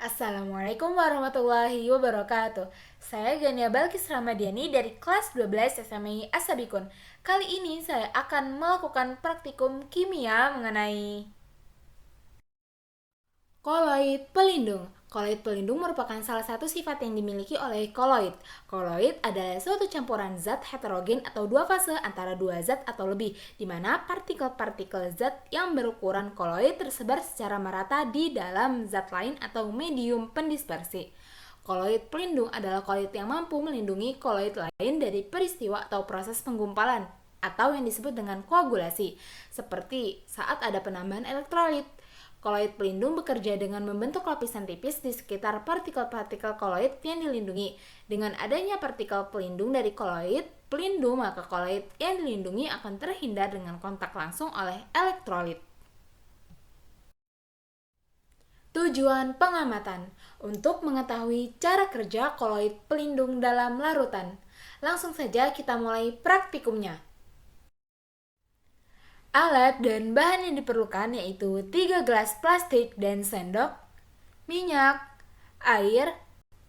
Assalamualaikum warahmatullahi wabarakatuh. Saya Gania Balkis Ramadiani dari kelas 12 SMI Asabikun. Kali ini saya akan melakukan praktikum kimia mengenai koloid pelindung. Koloid pelindung merupakan salah satu sifat yang dimiliki oleh koloid. Koloid adalah suatu campuran zat heterogen atau dua fase antara dua zat atau lebih, di mana partikel-partikel zat yang berukuran koloid tersebar secara merata di dalam zat lain atau medium pendispersi. Koloid pelindung adalah koloid yang mampu melindungi koloid lain dari peristiwa atau proses penggumpalan atau yang disebut dengan koagulasi, seperti saat ada penambahan elektrolit. Koloid pelindung bekerja dengan membentuk lapisan tipis di sekitar partikel-partikel koloid yang dilindungi. Dengan adanya partikel pelindung dari koloid pelindung, maka koloid yang dilindungi akan terhindar dengan kontak langsung oleh elektrolit. Tujuan pengamatan untuk mengetahui cara kerja koloid pelindung dalam larutan. Langsung saja kita mulai praktikumnya. Alat dan bahan yang diperlukan yaitu 3 gelas plastik dan sendok, minyak, air,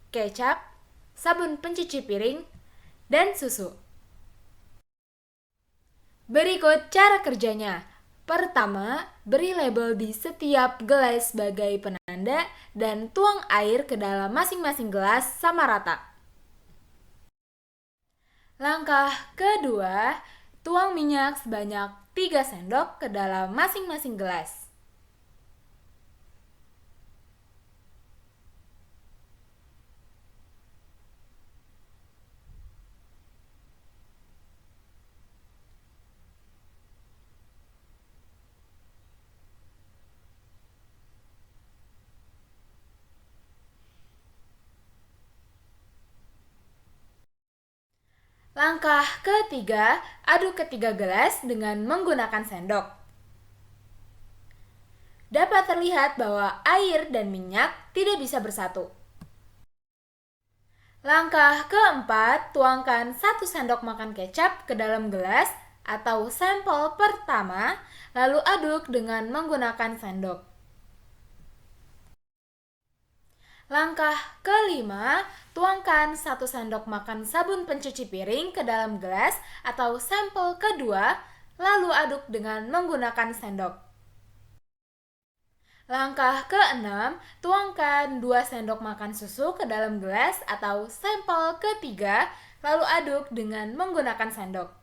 kecap, sabun pencuci piring, dan susu. Berikut cara kerjanya. Pertama, beri label di setiap gelas sebagai penanda dan tuang air ke dalam masing-masing gelas sama rata. Langkah kedua, tuang minyak sebanyak 3 sendok ke dalam masing-masing gelas. Langkah ketiga, aduk ketiga gelas dengan menggunakan sendok. Dapat terlihat bahwa air dan minyak tidak bisa bersatu. Langkah keempat, tuangkan 1 sendok makan kecap ke dalam gelas atau sampel pertama, lalu aduk dengan menggunakan sendok. Langkah kelima, tuangkan 1 sendok makan sabun pencuci piring ke dalam gelas atau sampel kedua, lalu aduk dengan menggunakan sendok. Langkah keenam, tuangkan 2 sendok makan susu ke dalam gelas atau sampel ketiga, lalu aduk dengan menggunakan sendok.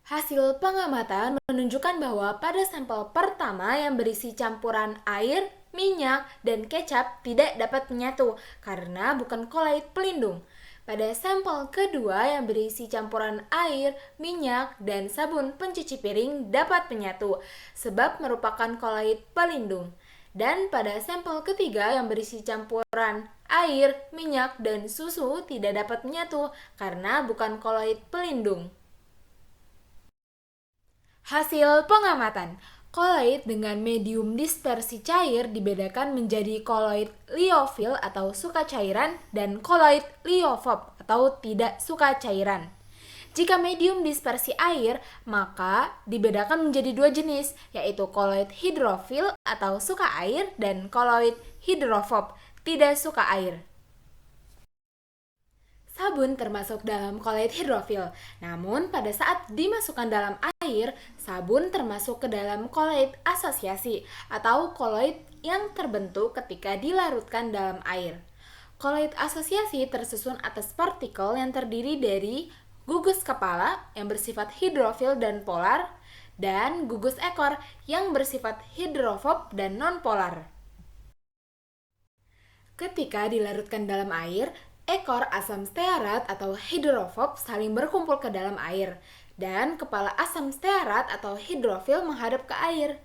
Hasil pengamatan menunjukkan bahwa pada sampel pertama yang berisi campuran air, minyak, dan kecap tidak dapat menyatu karena bukan koloid pelindung. Pada sampel kedua yang berisi campuran air, minyak, dan sabun pencuci piring dapat menyatu sebab merupakan koloid pelindung. Dan pada sampel ketiga yang berisi campuran air, minyak, dan susu tidak dapat menyatu karena bukan koloid pelindung. Hasil pengamatan, koloid dengan medium dispersi cair dibedakan menjadi koloid liofil atau suka cairan dan koloid liofob atau tidak suka cairan. Jika medium dispersi air, maka dibedakan menjadi 2 jenis, yaitu koloid hidrofil atau suka air dan koloid hidrofob, tidak suka air. Sabun termasuk dalam koloid hidrofil, namun pada saat dimasukkan dalam air, sabun termasuk ke dalam koloid asosiasi atau koloid yang terbentuk ketika dilarutkan dalam air. Koloid asosiasi tersusun atas partikel yang terdiri dari gugus kepala yang bersifat hidrofil dan polar, dan gugus ekor yang bersifat hidrofob dan nonpolar. Ketika dilarutkan dalam air, ekor asam stearat atau hidrofob saling berkumpul ke dalam air, dan kepala asam stearat atau hidrofil menghadap ke air.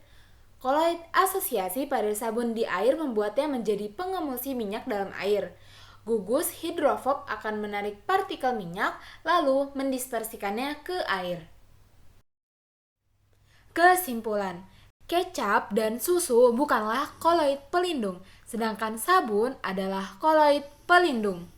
Koloid asosiasi pada sabun di air membuatnya menjadi pengemulsi minyak dalam air. Gugus hidrofob akan menarik partikel minyak lalu mendispersikannya ke air. Kesimpulan, kecap dan susu bukanlah koloid pelindung, sedangkan sabun adalah koloid pelindung.